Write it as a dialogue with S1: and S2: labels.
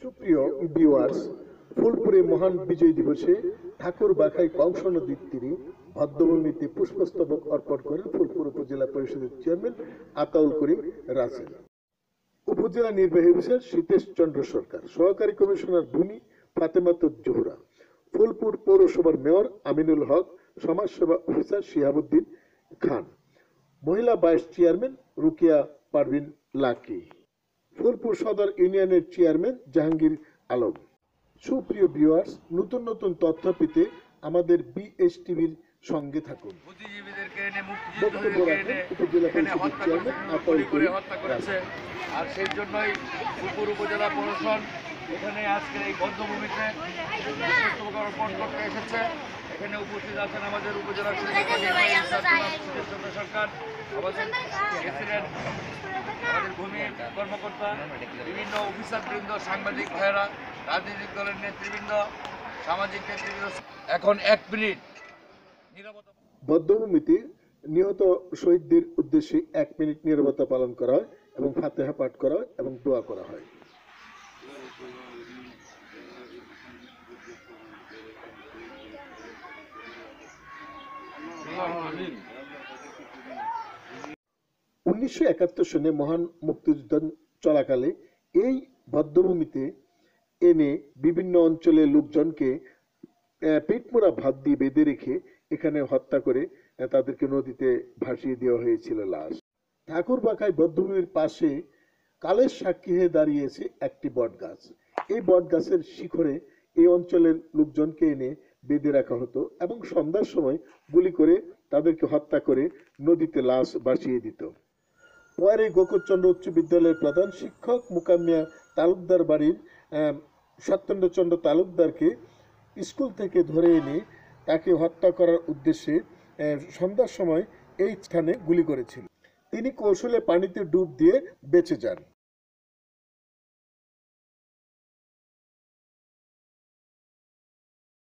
S1: সুপ্রিয় ভিউয়ার্স, ফুলপুরে মহান বিজয় দিবসে ঠাকুরবাখাই কংস নদীর তীরে ভদ্রভূমিতে পুষ্পস্তবক অর্পণ করেন ফুলপুর উপজেলা পরিষদের চেয়ারম্যান আতাউল করিম রাসেল, উপজেলা নির্বাহী অফিসার সীতেশ চন্দ্র সরকার, সহকারী কমিশনার ভূমি ফাতেমাতুজ জোহরা, ফুলপুর পৌরসভার মেয়র আমিনুল হক, সমাজসেবা অফিসার শিহাবুদ্দিন খান, মহিলা ভাইস চেয়ারম্যান রুকিয়া পারভিন লাকি, ফুলপুর সদর ইউনিয়নের চেয়ারম্যান জাহাঙ্গীর আলম। সুপ্রিয় ভিউয়ার্স, নতুন নতুন তথ্য পেতে আমাদের বিএসটিভির সঙ্গে থাকুন।
S2: আর সেই জন্যই ফুলপুর উপজেলা প্রশাসন এখানে আজকের এই বদ্ধভূমিতে অর্পণ করতে এসেছে। এখানে উপস্থিত আছেন আমাদের উপজেলা সরকার, আমাদের প্রেসিডেন্ট, আমাদের ভূমি কর্মকর্তা, বিভিন্ন অফিসারবৃন্দ, সাংবাদিক ভাইয়েরা, রাজনৈতিক দলের নেতৃবৃন্দ, সামাজিক নেতৃবৃন্দ। এখন 1 মিনিট নীরবতা।
S1: বদ্ধভূমিতে নিহত শহীদদের উদ্দেশ্যে 1 মিনিট নীরবতা পালন করা হয় এবং ফাতিহা পাঠ করা হয় এবং দোয়া করা হয়। উনিশশো 71 সনে মহান মুক্তিযুদ্ধ চলাকালে এই বদ্ধভূমিতে এনে বিভিন্ন অঞ্চলের লোকজনকে পেটমোড়া ভাত দিয়ে বেঁধে রেখে এখানে হত্যা করে তাদেরকে নদীতে ভাসিয়ে দেওয়া হয়েছিল লাশ। ঠাকুরবাখাই বদ্ধভূমির পাশে কালের সাক্ষী হয়ে দাঁড়িয়েছে একটি বট গাছ। এই বট গাছের শিখরে এই অঞ্চলের লোকজনকে এনে বেঁধে রাখা হতো এবং সন্ধ্যার সময় গুলি করে তাদেরকে হত্যা করে নদীতে লাশ ভাসিয়ে দিত। পরে গোকুলচন্দ্র উচ্চ বিদ্যালয়ের প্রধান শিক্ষক মুকাম্মিয়া তালুকদার বাড়ির সত্যেন্দ্রচন্দ্র তালুকদারকে স্কুল থেকে ধরে এনে তাকে হত্যা করার উদ্দেশ্যে সন্ধ্যার সময় এই স্থানে গুলি করেছিল। তিনি কৌশলে পানিতে ডুব দিয়ে বেঁচে যান।